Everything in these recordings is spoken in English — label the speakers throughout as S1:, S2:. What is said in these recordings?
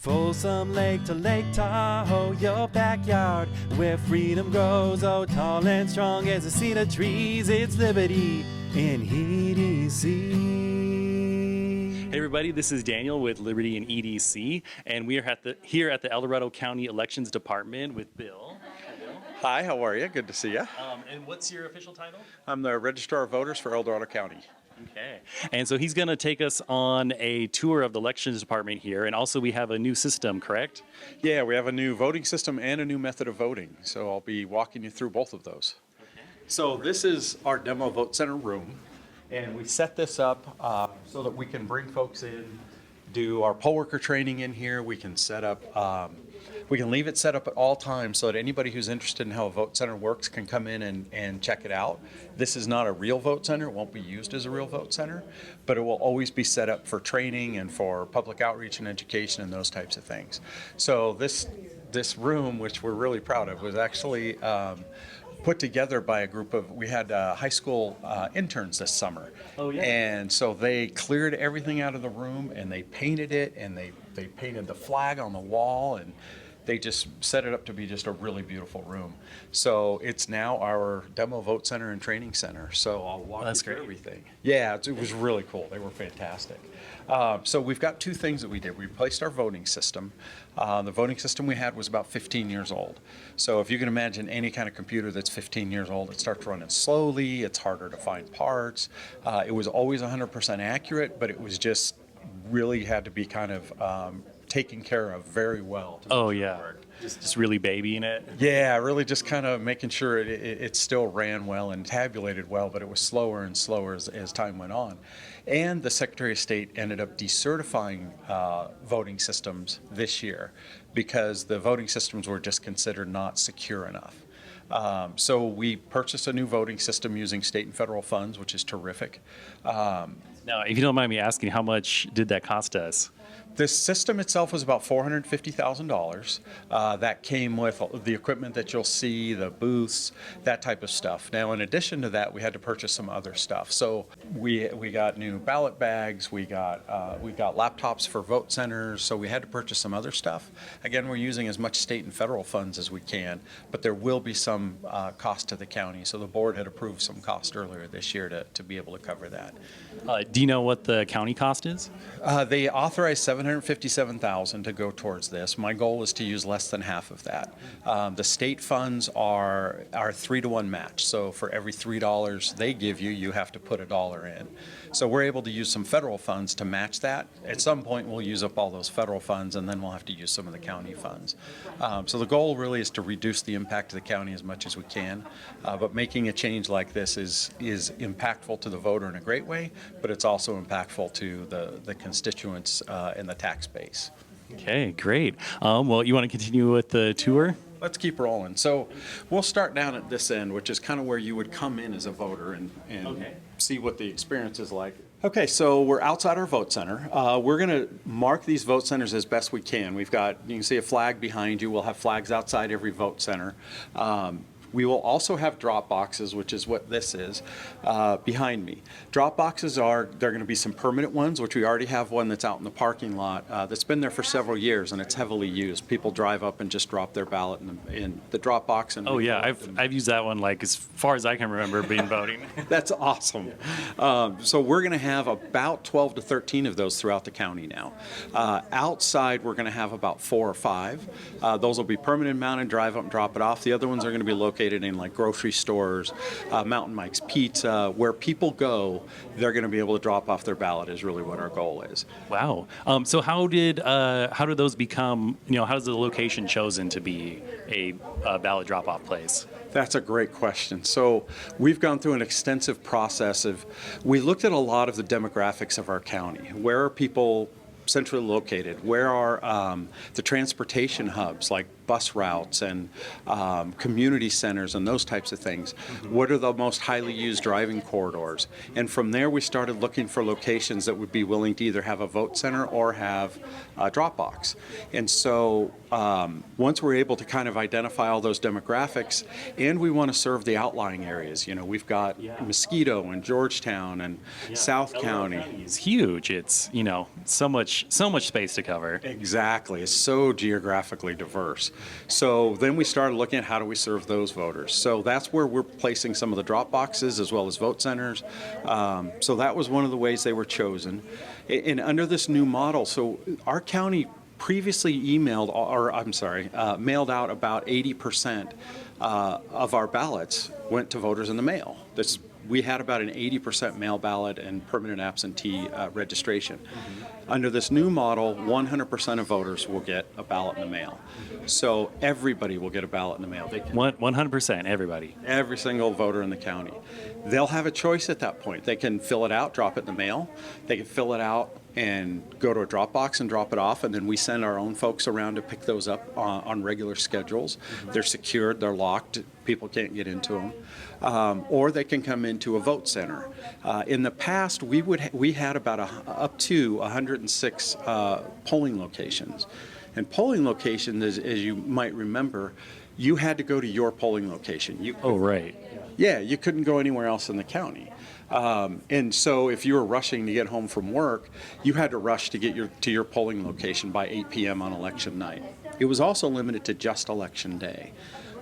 S1: Folsom Lake to Lake Tahoe, your backyard, where freedom grows. Oh, tall and strong as a cedar trees, it's liberty in EDC.
S2: Hey everybody, this is Daniel with Liberty in EDC, and we are here at the Dorado County Elections Department with Bill.
S3: Hi, how are you? Good to see you.
S2: And what's your official title?
S3: I'm the Registrar of Voters for Dorado County.
S2: Okay. And so he's going to take us on a tour of the Elections Department here, and also we have a new system, correct?
S3: Yeah, we have a new voting system and a new method of voting, so I'll be walking you through both of those. Okay. So this is our demo vote center room, and we set this up so that we can bring folks in, do our poll worker training in here. We can set up, we can leave it set up at all times so that anybody who's interested in how a vote center works can come in and check it out. This is not a real vote center. It won't be used as a real vote center, but it will always be set up for training and for public outreach and education and those types of things. So this room, which we're really proud of, was actually put together by a group of, we had high school interns this summer.
S2: Oh, yeah.
S3: And so they cleared everything out of the room and they painted it, and they painted the flag on the wall, and they just set it up to be just a really beautiful room. So it's now our demo vote center and training center. So I'll walk you through everything. Yeah, it was really cool. They were fantastic. So we've got two things that we did. We replaced our voting system. The voting system we had was about 15 years old. So if you can imagine any kind of computer that's 15 years old, it starts running slowly, it's harder to find parts. It was always 100% accurate, but it was just really had to be kind of taken care of very well.
S2: Oh, yeah. Just really babying it.
S3: Yeah, really just kind of making sure it still ran well and tabulated well, but it was slower and slower as time went on. And the Secretary of State ended up decertifying voting systems this year because the voting systems were just considered not secure enough. So we purchased a new voting system using state and federal funds, which is terrific.
S2: Now, if you don't mind me asking, how much did that cost us?
S3: This system itself was about $450,000. That came with the equipment that you'll see, the booths, that type of stuff. Now, in addition to that, we had to purchase some other stuff. So we got new ballot bags, we got laptops for vote centers, so we had to purchase some other stuff. Again, we're using as much state and federal funds as we can, but there will be some cost to the county. So the board had approved some cost earlier this year to be able to cover that.
S2: Do you know what the county cost is?
S3: They authorized $757,000 to go towards this. My goal is to use less than half of that. The state funds are 3-to-1 match. So for every $3 they give you, you have to put $1 in. So we're able to use some federal funds to match that. At some point, we'll use up all those federal funds, and then we'll have to use some of the county funds. So the goal really is to reduce the impact to the county as much as we can. But making a change like this is impactful to the voter in a great way, but it's also impactful to the constituents and the tax base.
S2: Okay, great. Well, you want to continue with the tour?
S3: Let's keep rolling. So we'll start down at this end, which is kind of where you would come in as a voter and see what the experience is like. Okay, so we're outside our vote center. We're going to mark these vote centers as best we can. We've got, you can see a flag behind you. We'll have flags outside every vote center. We will also have drop boxes, which is what this is behind me. Drop boxes they're going to be some permanent ones, which we already have one that's out in the parking lot that's been there for several years, and it's heavily used. People drive up and just drop their ballot in the drop box. And
S2: oh yeah, I've used that one like as far as I can remember being voting.
S3: That's awesome. So we're going to have about 12 to 13 of those throughout the county now. Outside, we're going to have about 4 or 5. Those will be permanent mounted, drive up and drop it off. The other ones are going to be located in like grocery stores, Mountain Mike's Pizza, where people go, they're going to be able to drop off their ballot is really what our goal is.
S2: Wow. So how did those become, how is the location chosen to be a ballot drop-off place?
S3: That's a great question. So we've gone through an extensive process we looked at a lot of the demographics of our county. Where are people centrally located? Where are the transportation hubs like bus routes and community centers and those types of things? What are the most highly used driving corridors? And from there we started looking for locations that would be willing to either have a vote center or have a drop box. And so once we're able to kind of identify all those demographics, and we want to serve the outlying areas. We've got Mosquito and Georgetown and South County.
S2: It's huge. It's, so much much space to cover.
S3: Exactly. It's so geographically diverse. So then we started looking at how do we serve those voters. So that's where we're placing some of the drop boxes as well as vote centers. So that was one of the ways they were chosen. And under this new model, so our county previously mailed out about 80% of our ballots went to voters in the mail. We had about an 80% mail ballot and permanent absentee registration. Under this new model, 100% of voters will get a ballot in the mail. So everybody will get a ballot in the mail.
S2: 100%, everybody.
S3: Every single voter in the county. They'll have a choice at that point. They can fill it out, drop it in the mail. They can fill it out and go to a drop box and drop it off, and then we send our own folks around to pick those up on regular schedules. They're secured, they're locked, people can't get into them. Or they can come into a vote center. In the past, we had about up to 106 polling locations. And polling locations, as you might remember, you had to go to your polling location.
S2: Oh, right.
S3: Yeah, you couldn't go anywhere else in the county. And so if you were rushing to get home from work, you had to rush to get to your polling location by 8 p.m. on election night. It was also limited to just election day.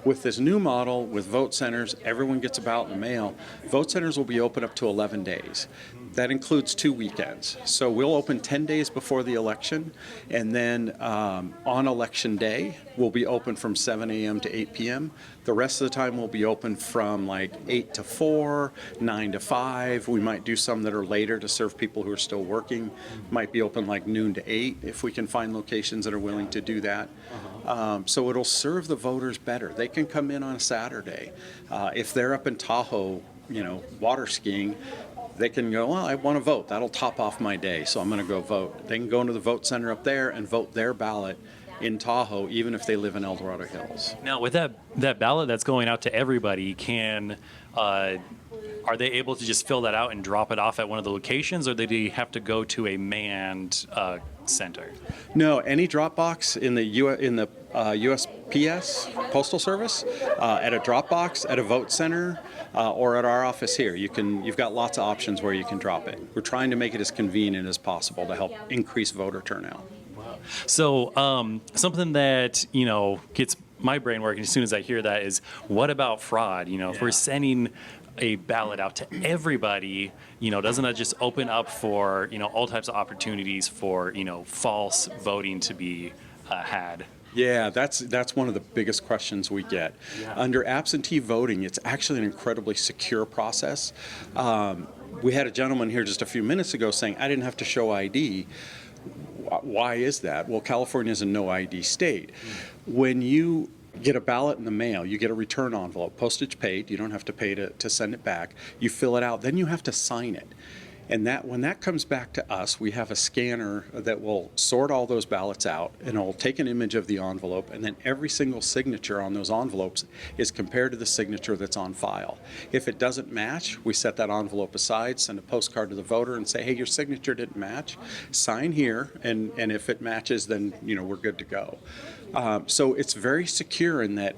S3: With this new model, with vote centers, everyone gets a ballot in the mail. Vote centers will be open up to 11 days. That includes 2 weekends. So we'll open 10 days before the election, and then on election day, we'll be open from 7 a.m. to 8 p.m. The rest of the time will be open from like 8 to 4, 9 to 5. We might do some that are later to serve people who are still working. Might be open like noon to 8 if we can find locations that are willing to do that. So it'll serve the voters better. They can come in on a Saturday. If they're up in Tahoe, water skiing, they can go, well, I want to vote. That'll top off my day, so I'm going to go vote. They can go into the vote center up there and vote their ballot in Tahoe, even if they live in El Dorado Hills.
S2: Now, with that ballot that's going out to everybody, are they able to just fill that out and drop it off at one of the locations, or do they have to go to a manned center?
S3: No, any drop box in the USPS Postal Service, at a drop box, at a vote center, or at our office here. You've got lots of options where you can drop it. We're trying to make it as convenient as possible to help increase voter turnout.
S2: So something that gets my brain working as soon as I hear that is, what about fraud? If we're sending a ballot out to everybody, doesn't that just open up for all types of opportunities for false voting to be had?
S3: Yeah, that's one of the biggest questions we get. Yeah. Under absentee voting, it's actually an incredibly secure process. We had a gentleman here just a few minutes ago saying, I didn't have to show ID. Why is that? Well, California is a no ID state. When you get a ballot in the mail, you get a return envelope, postage paid, you don't have to pay to send it back. You fill it out, then you have to sign it. And when that comes back to us, we have a scanner that will sort all those ballots out, and it'll take an image of the envelope, and then every single signature on those envelopes is compared to the signature that's on file. If it doesn't match, we set that envelope aside, send a postcard to the voter and say, hey, your signature didn't match, sign here, and if it matches, then we're good to go. So it's very secure in that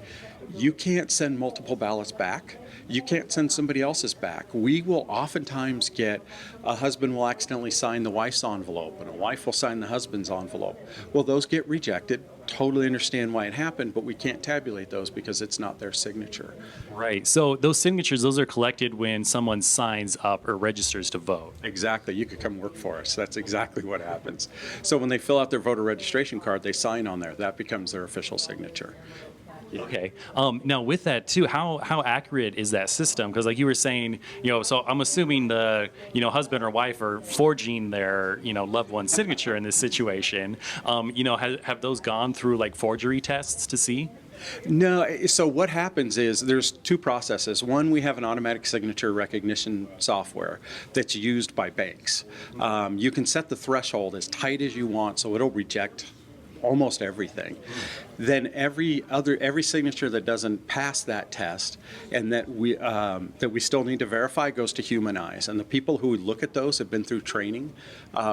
S3: you can't send multiple ballots back. You can't send somebody else's back. We will oftentimes get a husband will accidentally sign the wife's envelope, and a wife will sign the husband's envelope. Well, those get rejected. Totally understand why it happened, but we can't tabulate those because it's not their signature.
S2: Right. So those signatures, those are collected when someone signs up or registers to vote.
S3: Exactly. You could come work for us. That's exactly what happens. So when they fill out their voter registration card, they sign on there. That becomes their official signature.
S2: Okay. Now, with that too, how accurate is that system? Because, like you were saying, so I'm assuming the husband or wife are forging their loved one's signature in this situation. Have those gone through like forgery tests to see?
S3: No. So what happens is there's two processes. One, we have an automatic signature recognition software that's used by banks. You can set the threshold as tight as you want, so it'll reject almost everything. Then every signature that doesn't pass that test and that we still need to verify goes to human eyes. And the people who look at those have been through training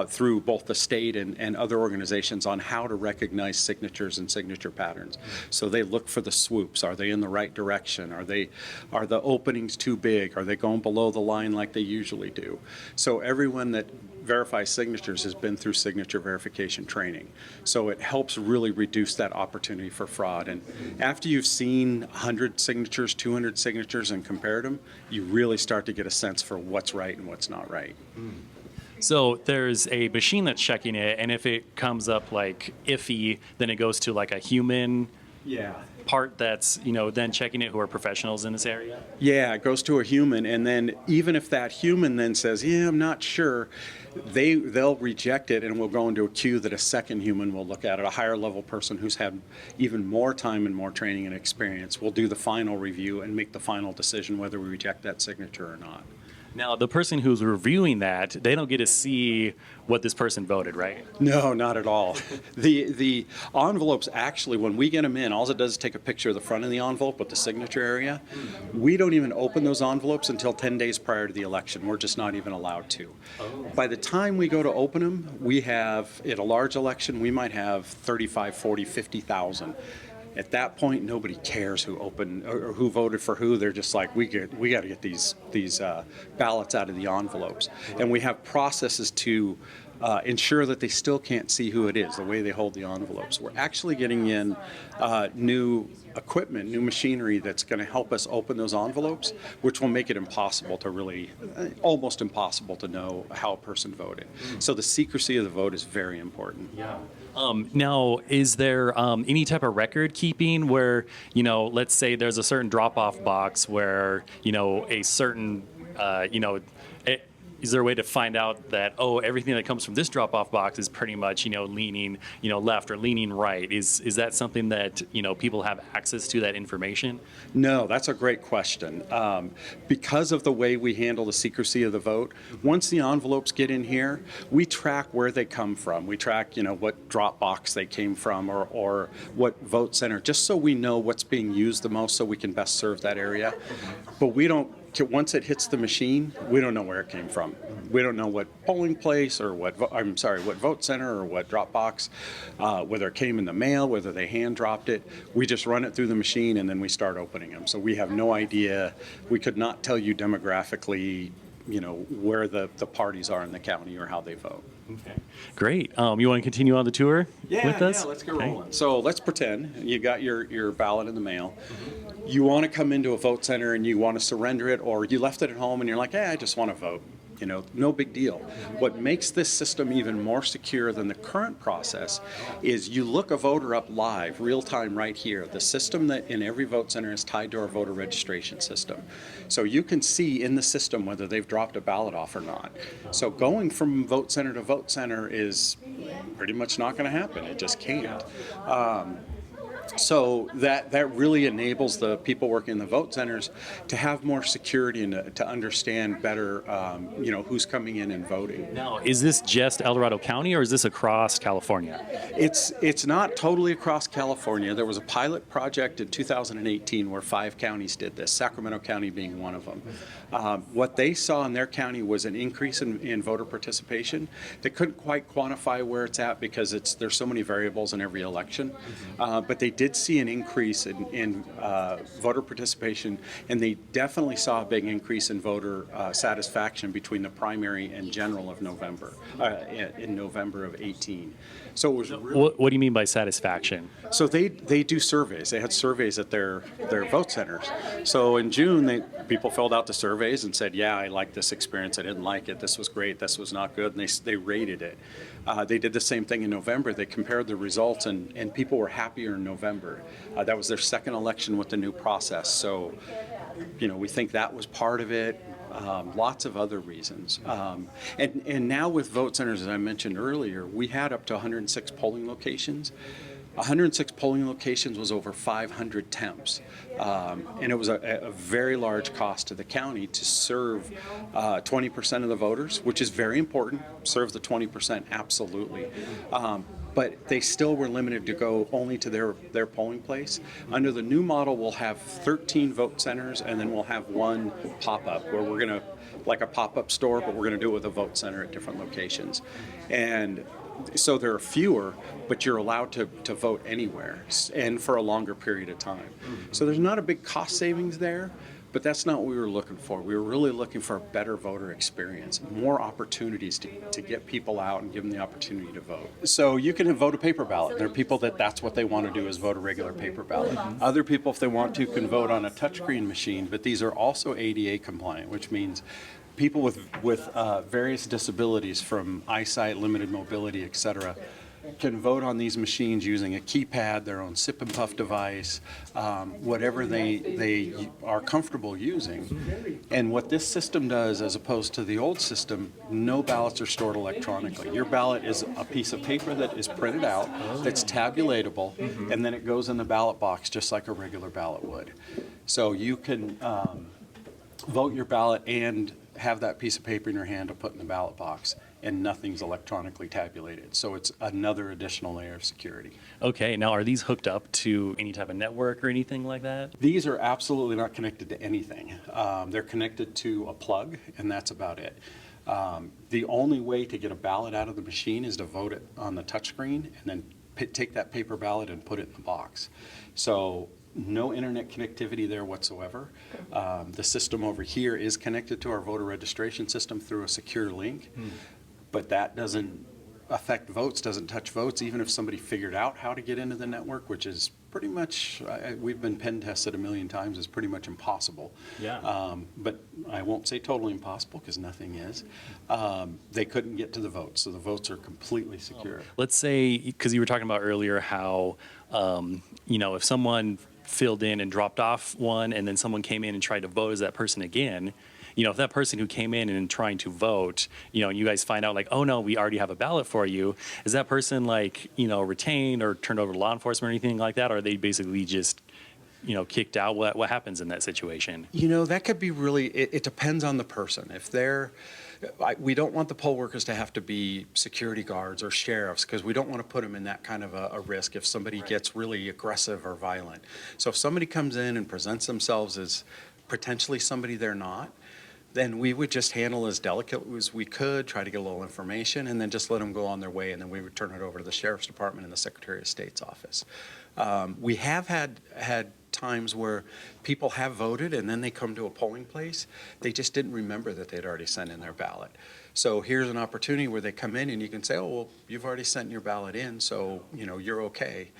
S3: through both the state and other organizations on how to recognize signatures and signature patterns. So they look for the swoops. Are they in the right direction? Are the openings too big? Are they going below the line like they usually do? So everyone that verifies signatures has been through signature verification training. So it helps really reduce that opportunity for fraud. And after you've seen 100 signatures, 200 signatures and compared them, you really start to get a sense for what's right and what's not right.
S2: So there's a machine that's checking it, and if it comes up like iffy, then it goes to like a human part that's, then checking it, who are professionals in this area?
S3: Yeah, it goes to a human, and then even if that human then says, yeah, I'm not sure, they'll reject it, and we'll go into a queue that a second human will look at it. A higher level person who's had even more time and more training and experience will do the final review and make the final decision whether we reject that signature or not.
S2: Now, the person who's reviewing that, they don't get to see what this person voted, right?
S3: No, not at all. The envelopes, actually, when we get them in, all it does is take a picture of the front of the envelope with the signature area. We don't even open those envelopes until 10 days prior to the election. We're just not even allowed to. By the time we go to open them, we have, at a large election, we might have 35, 40, 50,000. At that point, nobody cares who opened or who voted for who. They're just like, we got to get these ballots out of the envelopes, and we have processes to ensure that they still can't see who it is, the way they hold the envelopes. We're actually getting in new equipment, new machinery that's going to help us open those envelopes, which will make it impossible to really, almost impossible to know how a person voted. So the secrecy of the vote is very important.
S2: Yeah. Now, is there any type of record keeping where, let's say there's a certain drop-off box where, a certain, is there a way to find out that, everything that comes from this drop-off box is pretty much, leaning, left or leaning right? Is that something that, people have access to that information?
S3: No, that's a great question. Because of the way we handle the secrecy of the vote, once the envelopes get in here, we track where they come from. We track, what drop box they came from or what vote center, just so we know what's being used the most so we can best serve that area. But we don't, once it hits the machine, we don't know where it came from. We don't know what polling place or what vote center or what drop box, whether it came in the mail, whether they hand dropped it. We just run it through the machine and then we start opening them. So we have no idea. We could not tell you demographically, where the parties are in the county or how they vote.
S2: Okay. Great. You want to continue on the tour with us?
S3: Yeah, let's get rolling. So let's pretend you got your ballot in the mail. You want to come into a vote center and you want to surrender it, or you left it at home and you're like, I just want to vote. No big deal. What makes this system even more secure than the current process is you look a voter up live, real time right here. The system that in every vote center is tied to our voter registration system. So you can see in the system whether they've dropped a ballot off or not. So going from vote center to vote center is pretty much not going to happen. It just can't. So that really enables the people working in the vote centers to have more security and to understand better, who's coming in and voting.
S2: Now, is this just El Dorado County or is this across California?
S3: It's not totally across California. There was a pilot project in 2018 where 5 counties did this, Sacramento County being one of them. What they saw in their county was an increase in voter participation. They couldn't quite quantify where it's at because there's so many variables in every election, but they did see an increase in voter participation, and they definitely saw a big increase in voter satisfaction between the primary and general of November, in November of 18. So it was really,
S2: what do you mean by satisfaction?
S3: so they do surveys. They had surveys at their vote centers. So in June, people filled out the surveys and said, yeah, I liked this experience, I didn't like it, this was great, this was not good, and they rated it. They did the same thing in November. They compared the results, and people were happier in November. That was their second election with the new process. So, we think that was part of it. Lots of other reasons. And now with vote centers, as I mentioned earlier, we had up to 106 polling locations. 106 polling locations was over 500 temps. And it was a very large cost to the county to serve 20% of the voters, which is very important. Serve the 20%, absolutely. But they still were limited to go only to their polling place. Under the new model, we'll have 13 vote centers, and then we'll have one pop-up where we're going to, like a pop-up store, but we're going to do it with a vote center at different locations. And so there are fewer, but you're allowed to vote anywhere and for a longer period of time. So there's not a big cost savings there, But that's not what we were looking for. We were really looking for a better voter experience, more opportunities to get people out and give them the opportunity to vote. So you can vote a paper ballot. There are people that's what they want to do is vote a regular paper ballot. Other people, if they want to, can vote on a touchscreen machine, but these are also ADA compliant, which means people with various disabilities from eyesight, limited mobility, et cetera, can vote on these machines using a keypad, their own sip and puff device, whatever they are comfortable using. And what this system does, as opposed to the old system, no ballots are stored electronically. Your ballot is a piece of paper that is printed out, that's tabulatable, and then it goes in the ballot box just like a regular ballot would. So you can vote your ballot and have that piece of paper in your hand to put in the ballot box, and nothing's electronically tabulated. So it's another additional layer of security.
S2: Okay, now are these hooked up to any type of network or anything like that?
S3: These are absolutely not connected to anything. They're connected to a plug, and that's about it. The only way to get a ballot out of the machine is to vote it on the touchscreen and then take that paper ballot and put it in the box. So no internet connectivity there whatsoever. The system over here is connected to our voter registration system through a secure link, but that doesn't affect votes, doesn't touch votes, even if somebody figured out how to get into the network, which is pretty much, we've been pen tested 1,000,000 times, is pretty much impossible.
S2: Yeah.
S3: But I won't say totally impossible, because nothing is. They couldn't get to the votes, so the votes are completely secure.
S2: Let's say, because you were talking about earlier how, if someone filled in and dropped off one, and then someone came in and tried to vote as that person again, if that person who came in and trying to vote, and you guys find out like, oh no, we already have a ballot for you, is that person retained or turned over to law enforcement or anything like that? Or are they basically just, kicked out? What happens in that situation?
S3: That could be really, it depends on the person. If we don't want the poll workers to have to be security guards or sheriffs, because we don't want to put them in that kind of a risk if somebody gets really aggressive or violent. So if somebody comes in and presents themselves as potentially somebody they're not, then we would just handle as delicate as we could, try to get a little information, and then just let them go on their way, and then we would turn it over to the Sheriff's Department and the Secretary of State's office. We have had times where people have voted and then they come to a polling place, they just didn't remember that they'd already sent in their ballot. So here's an opportunity where they come in and you can say, oh, well, you've already sent your ballot in, so you're okay.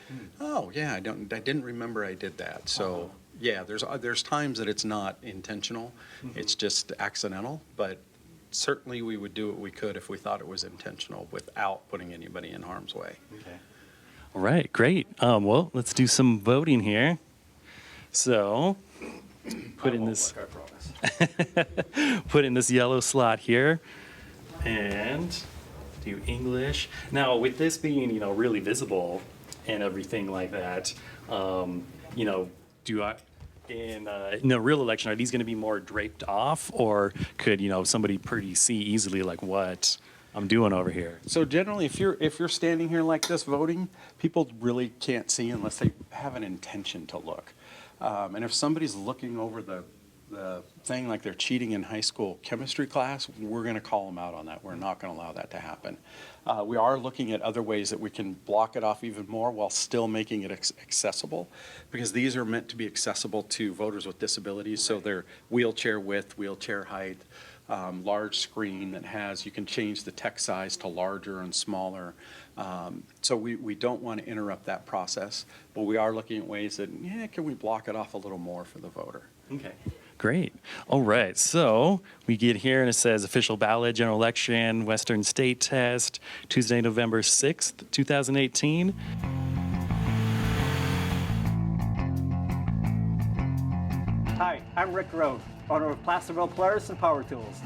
S3: Oh yeah, I didn't remember I did that. So yeah, there's times that it's not intentional, it's just accidental, but certainly we would do what we could if we thought it was intentional without putting anybody in harm's way.
S2: Okay. All right, great. Well, let's do some voting here. So, put in this yellow slot here, and do English. Now, with this being really visible and everything like that, do I? In a real election, are these going to be more draped off, or could somebody pretty see easily like what I'm doing over here?
S3: So generally, if you're standing here like this voting, people really can't see unless they have an intention to look. And if somebody's looking over the thing like they're cheating in high school chemistry class, we're going to call them out on that. We're not going to allow that to happen. We are looking at other ways that we can block it off even more while still making it accessible, because these are meant to be accessible to voters with disabilities. So they're wheelchair width, wheelchair height, large screen that you can change the text size to larger and smaller. So we don't want to interrupt that process, but we are looking at ways that, can we block it off a little more for the voter?
S2: Okay. Great. All right. So we get here and it says official ballot, general election, Western state test, Tuesday, November 6th, 2018.
S4: Hi, I'm Rick Rowe, owner of Placerville Polaris and Power Tools.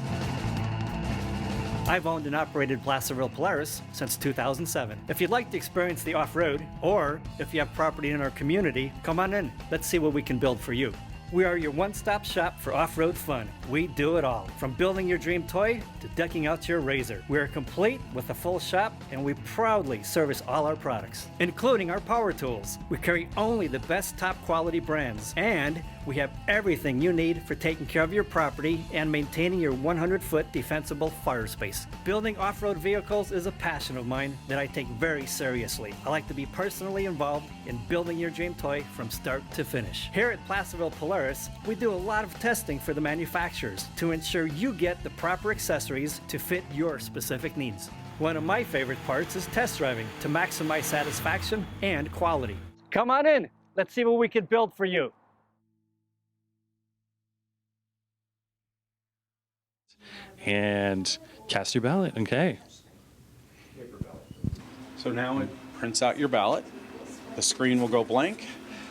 S4: I've owned and operated Placerville Polaris since 2007. If you'd like to experience the off-road, or if you have property in our community, come on in. Let's see what we can build for you. We are your one-stop shop for off-road fun. We do it all, from building your dream toy to decking out your RZR. We are complete with a full shop, and we proudly service all our products, including our power tools. We carry only the best top quality brands, and We have everything you need for taking care of your property and maintaining your 100-foot defensible fire space. Building off-road vehicles is a passion of mine that I take very seriously. I like to be personally involved in building your dream toy from start to finish. Here at Placerville Polaris, we do a lot of testing for the manufacturers to ensure you get the proper accessories to fit your specific needs. One of my favorite parts is test driving to maximize satisfaction and quality. Come on in. Let's see what we can build for you.
S2: And cast your ballot. Okay.
S3: So now it prints out your ballot. The screen will go blank.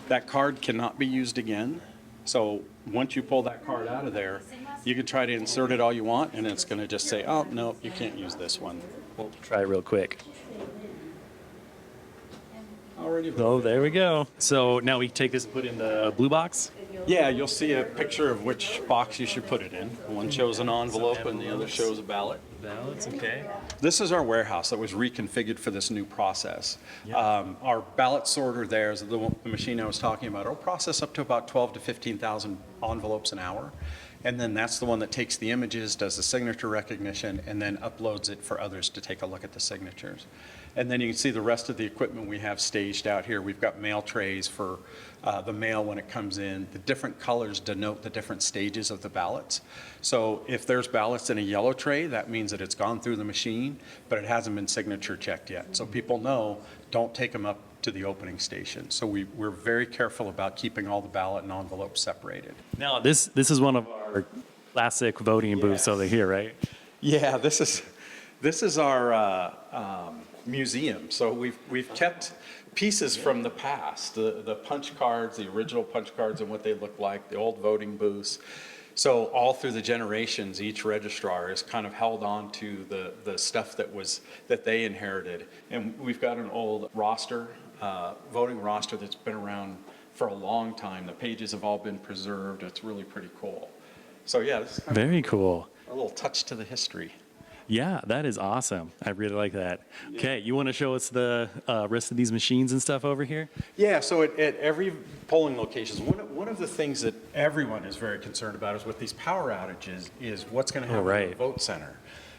S3: That card cannot be used again. So once you pull that card out of there, you can try to insert it all you want, and it's going to just say, oh, no, you can't use this one.
S2: We'll try it real quick.
S3: Already.
S2: Oh, there we go. So now we take this and put in the blue box.
S3: Yeah, you'll see a picture of which box you should put it in. One shows an envelope and the other shows a ballot.
S2: Ballots, okay.
S3: This is our warehouse that was reconfigured for this new process. Our ballot sorter there is the machine I was talking about. It'll process up to about 12 to 15,000 envelopes an hour. And then that's the one that takes the images, does the signature recognition, and then uploads it for others to take a look at the signatures. And then you can see the rest of the equipment we have staged out here. We've got mail trays for the mail when it comes in. The different colors denote the different stages of the ballots. So if there's ballots in a yellow tray, that means that it's gone through the machine, but it hasn't been signature checked yet. So people know, don't take them up to the opening station. So we're very careful about keeping all the ballot and envelopes separated.
S2: Now, this is one of our classic voting booths over here, right?
S3: Yeah, this is our museum. So we've kept pieces from the past, the punch cards, the original punch cards and what they look like, the old voting booths. So all through the generations, each registrar has kind of held on to the stuff that they inherited. And we've got an old roster, voting roster that's been around for a long time. The pages have all been preserved. It's really pretty cool. So yeah, this is kind
S2: Very cool.
S3: of a little touch to the history.
S2: Yeah, that is awesome. I really like that. Okay, you want to show us the rest of these machines and stuff over here?
S3: Yeah, so at every polling location, one of the things that everyone is very concerned about is with these power outages is what's going to happen at the vote center.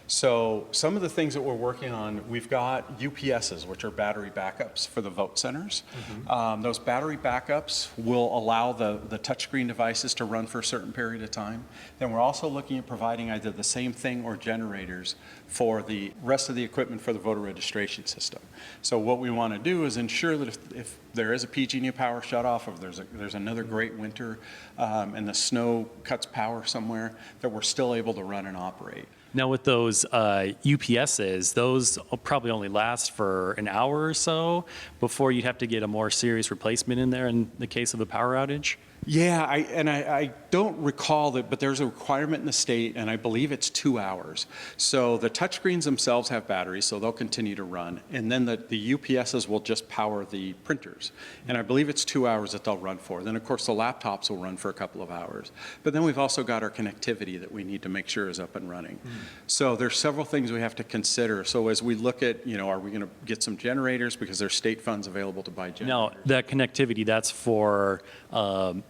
S3: So some of the things that we're working on, we've got UPSs, which are battery backups for the vote centers. Those battery backups will allow the touchscreen devices to run for a certain period of time. Then we're also looking at providing either the same thing or generators for the rest of the equipment for the voter registration system. So what we want to do is ensure that if there is a PG&E power shutoff, or there's another great winter and the snow cuts power somewhere, that we're still able to run and operate.
S2: Now with those UPSs, those will probably only last for an hour or so before you'd have to get a more serious replacement in there in the case of a power outage?
S3: Yeah, I don't recall that, but there's a requirement in the state, and I believe it's 2 hours. So the touchscreens themselves have batteries, so they'll continue to run. And then the UPSs will just power the printers. And I believe it's 2 hours that they'll run for. Then, of course, the laptops will run for a couple of hours. But then we've also got our connectivity that we need to make sure is up and running. So there's several things we have to consider. So as we look at, are we going to get some generators because there's state funds available to buy generators?
S2: Now, that connectivity, that's for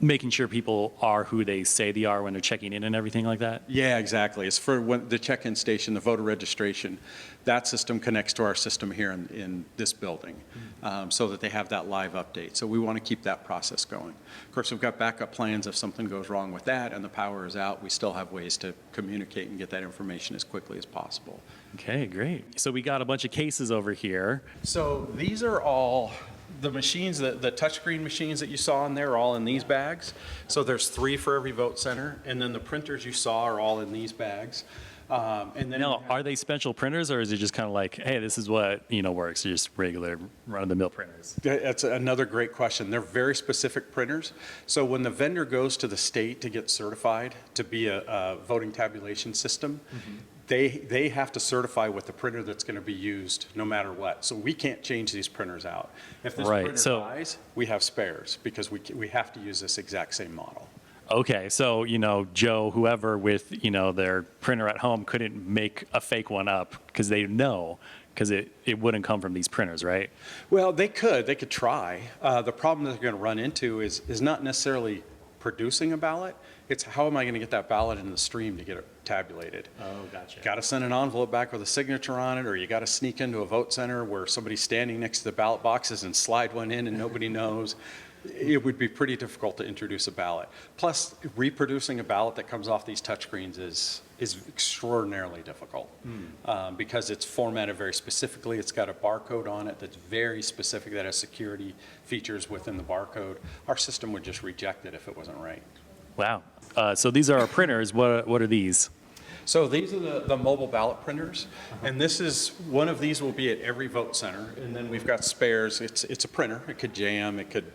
S2: making sure people are who they say they are when they're checking in and everything like that?
S3: Yeah, exactly. It's for the check-in station, the voter registration. That system connects to our system here in this building so that they have that live update. So we want to keep that process going. Of course, we've got backup plans if something goes wrong with that and the power is out. We still have ways to communicate and get that information as quickly as possible.
S2: Okay, great. So we got a bunch of cases over here.
S3: So these are all the machines, the touchscreen machines that you saw in there are all in these bags. So there's 3 for every vote center, and then the printers you saw are all in these bags. And then
S2: Now, are they special printers, or is it just kind of like, hey, this is what works? They're just regular run-of-the-mill printers.
S3: That's another great question. They're very specific printers. So when the vendor goes to the state to get certified to be a voting tabulation system, they have to certify with the printer that's going to be used no matter what. So we can't change these printers out. If this printer dies, we have spares because we have to use this exact same model.
S2: Okay, so, Joe, whoever with, their printer at home couldn't make a fake one up because they know, because it wouldn't come from these printers, right?
S3: Well, they could try. The problem that they're going to run into is not necessarily producing a ballot. It's how am I going to get that ballot in the stream to get it tabulated?
S2: Oh, gotcha.
S3: Got to send an envelope back with a signature on it, or you got to sneak into a vote center where somebody's standing next to the ballot boxes and slide one in and nobody knows. It would be pretty difficult to introduce a ballot. Plus, reproducing a ballot that comes off these touchscreens is extraordinarily difficult because it's formatted very specifically. It's got a barcode on it that's very specific, that has security features within the barcode. Our system would just reject it if it wasn't right.
S2: Wow. So these are our printers. What are these?
S3: So these are the mobile ballot printers, and this is, one of these will be at every vote center, and then we've got spares. It's a printer. It could jam, it could,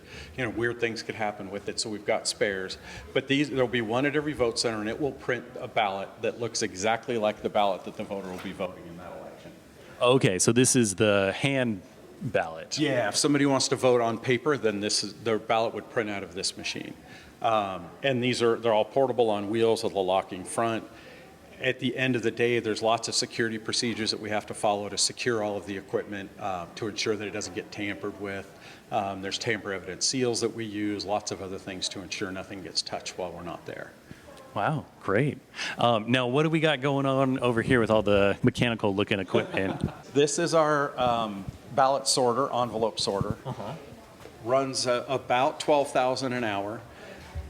S3: weird things could happen with it, so we've got spares. But there'll be one at every vote center, and it will print a ballot that looks exactly like the ballot that the voter will be voting in that election.
S2: Okay, so this is the hand ballot.
S3: Yeah, if somebody wants to vote on paper, then their ballot would print out of this machine. And they're all portable on wheels with a locking front. At the end of the day, there's lots of security procedures that we have to follow to secure all of the equipment to ensure that it doesn't get tampered with. There's tamper-evident seals that we use, lots of other things to ensure nothing gets touched while we're not there.
S2: Wow, great. Now, what do we got going on over here with all the mechanical-looking equipment?
S3: This is our ballot sorter, envelope sorter. Runs about 12,000 an hour.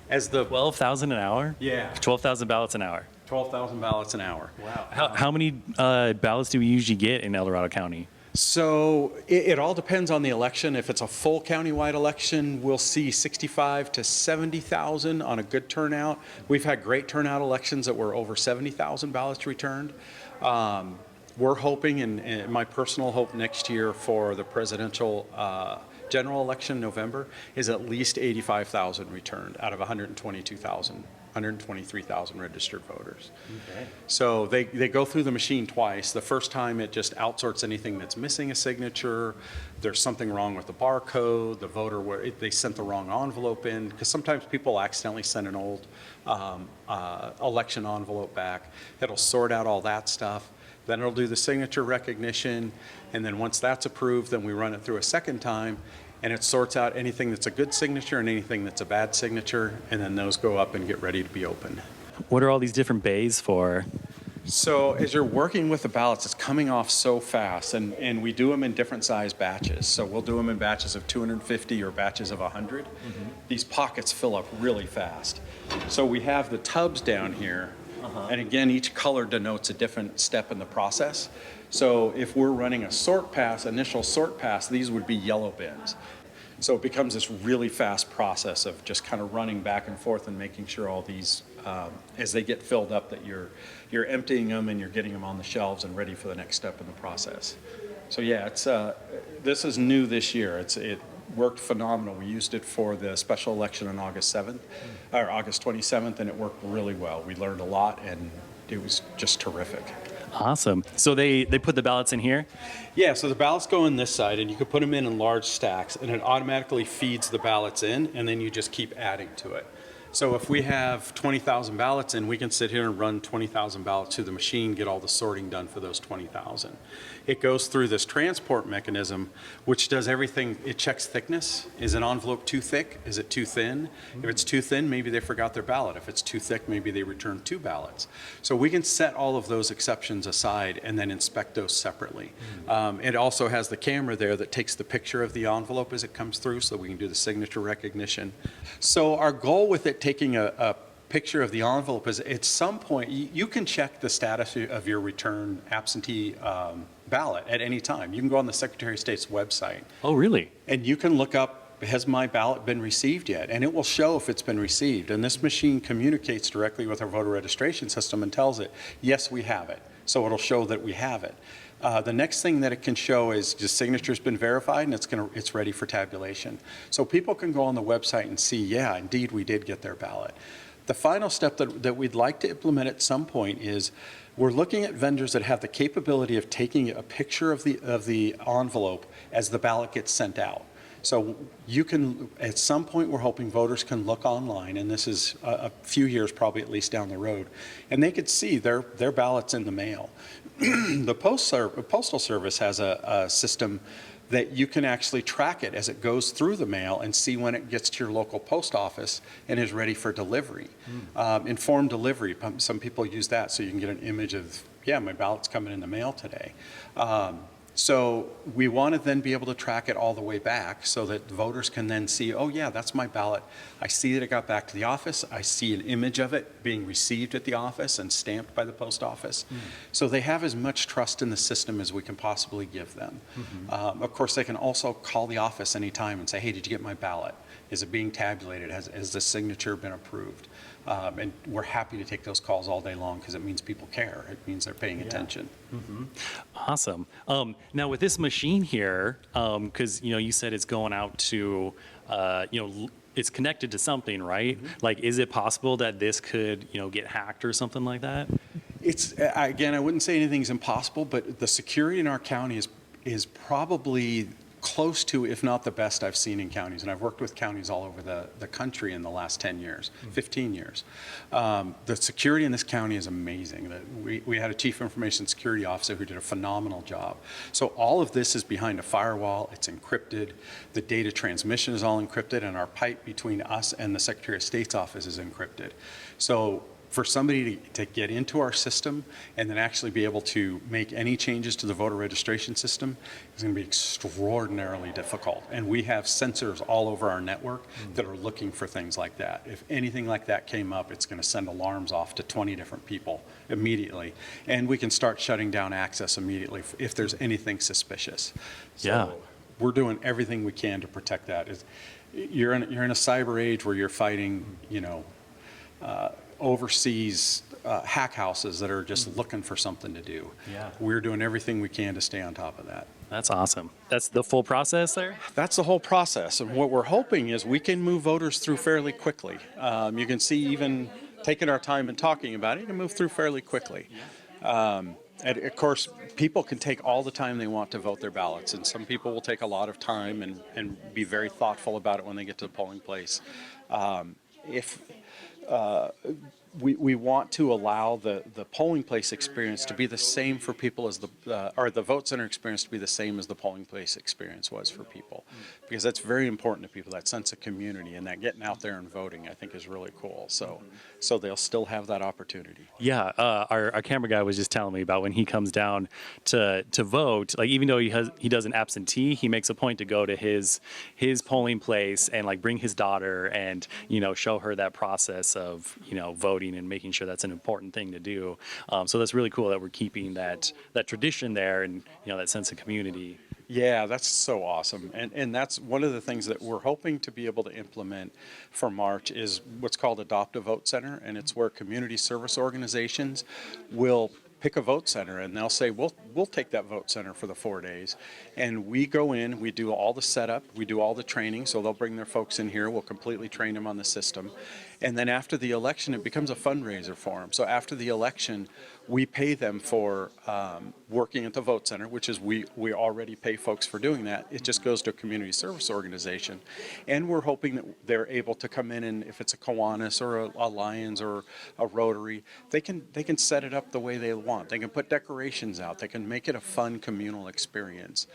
S2: 12,000 an hour?
S3: Yeah.
S2: 12,000 ballots an hour.
S3: 12,000 ballots an hour.
S2: Wow. How many ballots do we usually get in El Dorado County?
S3: So it all depends on the election. If it's a full countywide election, we'll see 65 to 70,000 on a good turnout. We've had great turnout elections that were over 70,000 ballots returned. We're hoping, and my personal hope next year for the presidential general election in November is at least 85,000 returned out of 123,000 registered voters.
S2: Okay.
S3: So they go through the machine twice. The first time it just outsorts anything that's missing a signature. There's something wrong with the barcode. The voter, they sent the wrong envelope in, because sometimes people accidentally send an old election envelope back. It'll sort out all that stuff. Then it'll do the signature recognition, and then once that's approved, then we run it through a second time, and it sorts out anything that's a good signature and anything that's a bad signature, and then those go up and get ready to be opened.
S2: What are all these different bays for?
S3: So as you're working with the ballots, it's coming off so fast, and we do them in different size batches. So we'll do them in batches of 250 or batches of 100. These pockets fill up really fast. So we have the tubs down here. And again, each color denotes a different step in the process. So if we're running a sort pass, initial sort pass, these would be yellow bins. So it becomes this really fast process of just kind of running back and forth and making sure all these, as they get filled up, that you're emptying them and you're getting them on the shelves and ready for the next step in the process. So yeah, this is new this year. It worked phenomenal. We used it for the special election on August 7th, or August 27th, and it worked really well. We learned a lot, and it was just terrific.
S2: Awesome. So they put the ballots in here?
S3: Yeah, so the ballots go in this side, and you can put them in large stacks, and it automatically feeds the ballots in, and then you just keep adding to it. So if we have 20,000 ballots in, we can sit here and run 20,000 ballots through the machine, get all the sorting done for those 20,000. It goes through this transport mechanism, which does everything. It checks thickness. Is an envelope too thick? Is it too thin? If it's too thin, maybe they forgot their ballot. If it's too thick, maybe they returned 2 ballots. So we can set all of those exceptions aside and then inspect those separately. It also has the camera there that takes the picture of the envelope as it comes through, so we can do the signature recognition. So our goal with it taking a picture of the envelope is at some point you can check the status of your return absentee ballot at any time. You can go on the Secretary of State's website.
S2: Oh, really?
S3: And you can look up, has my ballot been received yet? And it will show if it's been received. And this machine communicates directly with our voter registration system and tells it, yes, we have it. So it'll show that we have it. The next thing that it can show is just signature's been verified and it's ready for tabulation. So people can go on the website and see, yeah, indeed we did get their ballot. The final step that we'd like to implement at some point is we're looking at vendors that have the capability of taking a picture of the envelope as the ballot gets sent out. So you can, at some point, we're hoping voters can look online, and this is a few years probably at least down the road, and they could see their ballots in the mail. The Postal Service has a system that you can actually track it as it goes through the mail and see when it gets to your local post office and is ready for delivery. Informed delivery, some people use that so you can get an image of, yeah, my ballot's coming in the mail today. So we want to then be able to track it all the way back so that voters can then see, oh yeah, that's my ballot. I see that it got back to the office. I see an image of it being received at the office and stamped by the post office. So they have as much trust in the system as we can possibly give them. Of course, they can also call the office anytime and say, hey, did you get my ballot? Is it being tabulated? Has the signature been approved? And we're happy to take those calls all day long because it means people care. It means they're paying attention.
S2: Awesome. Now with this machine here, because you said it's going out to, it's connected to something, right? Like, is it possible that this could, get hacked or something like that?
S3: It's again, I wouldn't say anything's impossible, but the security in our county is probably close to, if not the best I've seen in counties. And I've worked with counties all over the country in the last 10 years, 15 years. The security in this county is amazing. We had a chief information security officer who did a phenomenal job. So all of this is behind a firewall. It's encrypted. The data transmission is all encrypted, and our pipe between us and the Secretary of State's office is encrypted. So for somebody to get into our system and then actually be able to make any changes to the voter registration system is going to be extraordinarily difficult. And we have sensors all over our network that are looking for things like that. If anything like that came up, it's going to send alarms off to 20 different people immediately. And we can start shutting down access immediately if there's anything suspicious. So we're doing everything we can to protect that. You're in a cyber age where you're fighting, overseas hack houses that are just looking for something to do. We're doing everything we can to stay on top of that.
S2: That's awesome. That's the full process there?
S3: That's the whole process. And what we're hoping is we can move voters through fairly quickly. You can see, even taking our time and talking about it, you can move through fairly quickly. And of course, people can take all the time they want to vote their ballots, and some people will take a lot of time and be very thoughtful about it when they get to the polling place. We want to allow the polling place experience to be the same for people as the vote center experience to be the same as the polling place experience was for people, because that's very important to people. That sense of community and that getting out there and voting, I think, is really cool. So they'll still have that opportunity.
S2: Yeah, our camera guy was just telling me about when he comes down to vote. Like, even though he does an absentee, he makes a point to go to his polling place and like bring his daughter and show her that process of voting and making sure that's an important thing to do. So that's really cool that we're keeping that tradition there and that sense of community.
S3: Yeah, that's so awesome. And that's one of the things that we're hoping to be able to implement for March is what's called Adopt a Vote Center. And it's where community service organizations will pick a vote center and they'll say, we'll take that vote center for the 4 days. And we go in, we do all the setup, we do all the training. So they'll bring their folks in here, we'll completely train them on the system. And then after the election, it becomes a fundraiser for them. So after the election, we pay them for working at the vote center, which is we already pay folks for doing that. It just goes to a community service organization. And we're hoping that they're able to come in, and if it's a Kiwanis or a Lions or a Rotary, they can set it up the way they want. They can put decorations out. They can make it a fun communal experience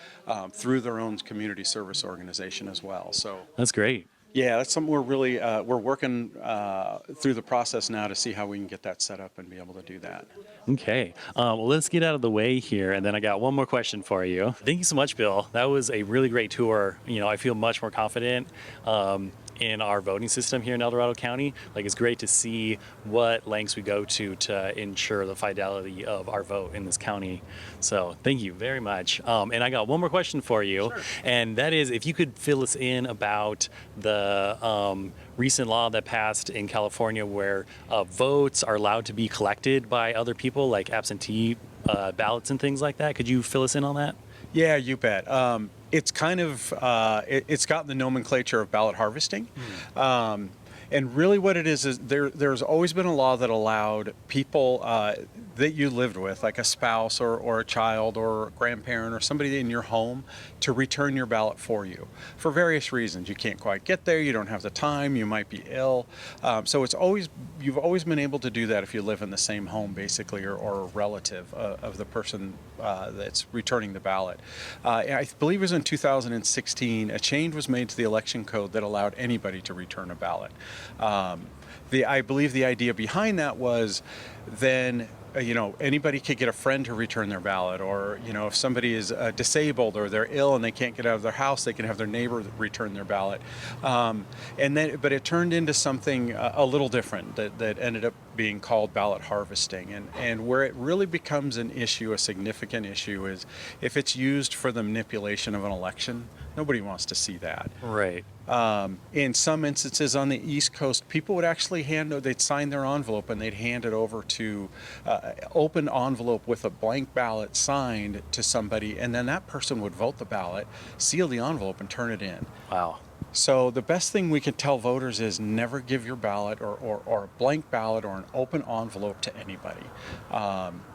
S3: through their own community service organization as well. So
S2: that's great.
S3: Yeah, that's something we're really we're working through the process now to see how we can get that set up and be able to do that.
S2: Okay, well, let's get out of the way here, and then I got one more question for you. Thank you so much, Bill. That was a really great tour. I feel much more confident in our voting system here in El Dorado County. Like, it's great to see what lengths we go to ensure the fidelity of our vote in this county. So thank you very much. And I got one more question for you. Sure. And that is, if you could fill us in about the recent law that passed in California where votes are allowed to be collected by other people, like absentee ballots and things like that. Could you fill us in on that?
S3: Yeah, you bet. It's kind of, it's got the nomenclature of ballot harvesting. And really what it is there's always been a law that allowed people that you lived with, like a spouse or a child or a grandparent or somebody in your home, to return your ballot for you for various reasons. You can't quite get there, you don't have the time, you might be ill. So you've always been able to do that if you live in the same home, basically, or a relative of the person that's returning the ballot. I believe it was in 2016, a change was made to the election code that allowed anybody to return a ballot. I believe the idea behind that was then anybody could get a friend to return their ballot, or if somebody is disabled or they're ill and they can't get out of their house, they can have their neighbor return their ballot. But it turned into something a little different that ended up being called ballot harvesting, and where it really becomes an issue, a significant issue, is if it's used for the manipulation of an election. Nobody wants to see that.
S2: Right.
S3: In some instances on the East Coast, people would actually they'd sign their envelope and they'd hand it over to open envelope with a blank ballot signed to somebody, and then that person would vote the ballot, seal the envelope, and turn it in.
S2: Wow.
S3: So the best thing we can tell voters is never give your ballot or a blank ballot or an open envelope to anybody.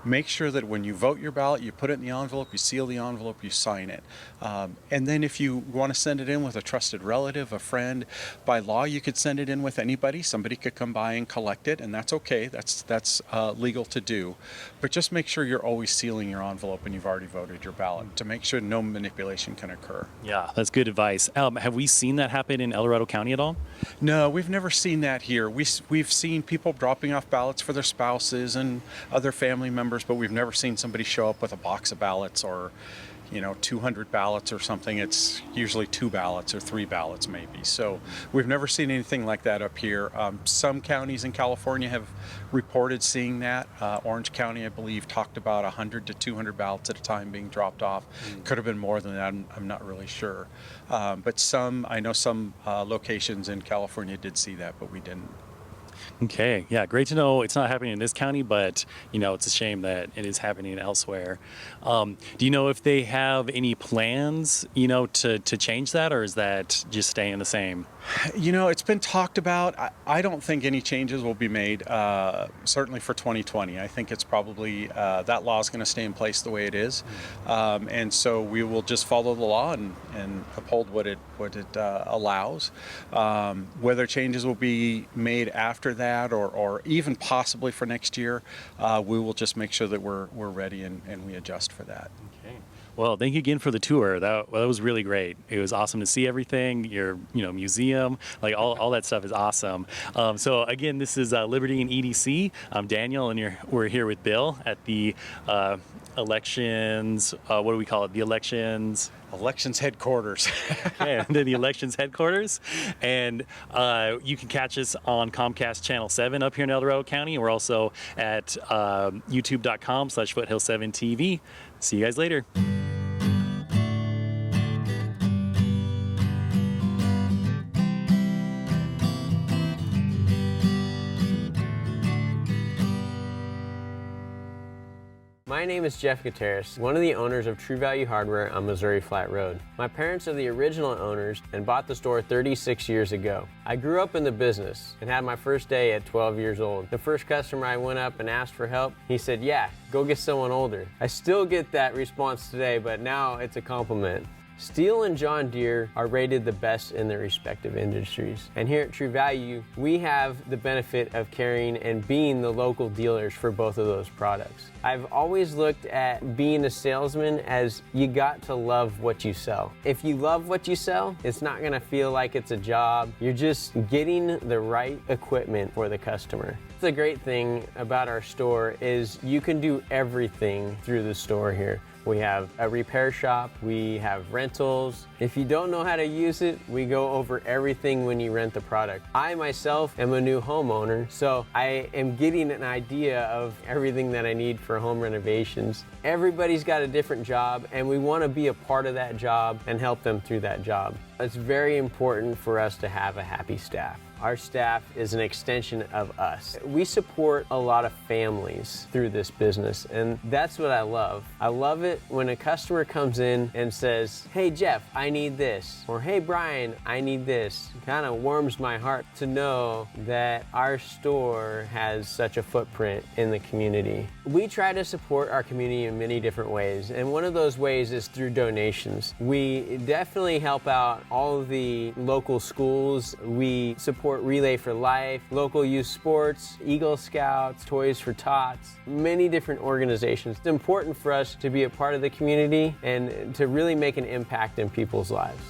S3: Make sure that when you vote your ballot, you put it in the envelope, you seal the envelope, you sign it. And then if you want to send it in with a trusted relative, a friend, by law you could send it in with anybody. Somebody could come by and collect it, and that's okay. That's legal to do. But just make sure you're always sealing your envelope when you've already voted your ballot, to make sure no manipulation can occur.
S2: Yeah, that's good advice. Have we seen that happen in El Dorado County at all?
S3: No, we've never seen that here. We've seen people dropping off ballots for their spouses and other family members, but we've never seen somebody show up with a box of ballots or 200 ballots or something. It's usually 2 ballots or 3 ballots maybe. So we've never seen anything like that up here. Some counties in California have reported seeing that. Orange County, I believe, talked about 100 to 200 ballots at a time being dropped off. Could have been more than that. I'm not really sure. But I know some locations in California did see that, but we didn't.
S2: Okay, yeah, great to know it's not happening in this county, but it's a shame that it is happening elsewhere. Do you know if they have any plans, to change that, or is that just staying the same?
S3: It's been talked about. I don't think any changes will be made, certainly for 2020. I think it's probably, that law is going to stay in place the way it is. And so we will just follow the law and uphold what it allows. Whether changes will be made after that or even possibly for next year, we will just make sure that we're ready and we adjust for that.
S2: Okay. Well, thank you again for the tour. That was really great. It was awesome to see everything, your museum, like all that stuff is awesome. So again, this is Liberty and EDC. I'm Daniel, and we're here with Bill at the elections. What do we call it? The elections
S3: headquarters.
S2: Okay, the elections headquarters. And you can catch us on Comcast Channel 7 up here in El Dorado County. We're also at youtube.com/Foothill7TV. See you guys later.
S5: My name is Jeff Gutierrez, one of the owners of True Value Hardware on Missouri Flat Road. My parents are the original owners and bought the store 36 years ago. I grew up in the business and had my first day at 12 years old. The first customer I went up and asked for help, he said, "Yeah, go get someone older." I still get that response today, but now it's a compliment. Steel and John Deere are rated the best in their respective industries. And here at True Value, we have the benefit of carrying and being the local dealers for both of those products. I've always looked at being a salesman as you got to love what you sell. If you love what you sell, it's not gonna feel like it's a job. You're just getting the right equipment for the customer. The great thing about our store is you can do everything through the store here. We have a repair shop, we have rentals. If you don't know how to use it, we go over everything when you rent the product. I myself am a new homeowner, so I am getting an idea of everything that I need for home renovations. Everybody's got a different job, and we want to be a part of that job and help them through that job. It's very important for us to have a happy staff. Our staff is an extension of us. We support a lot of families through this business, and that's what I love. I love it when a customer comes in and says, "Hey Jeff, I need this," or "Hey Brian, I need this." It kind of warms my heart to know that our store has such a footprint in the community. We try to support our community in many different ways, and one of those ways is through donations. We definitely help out all of the local schools. We support Relay for Life, local youth sports, Eagle Scouts, Toys for Tots, many different organizations. It's important for us to be a part of the community and to really make an impact in people's lives.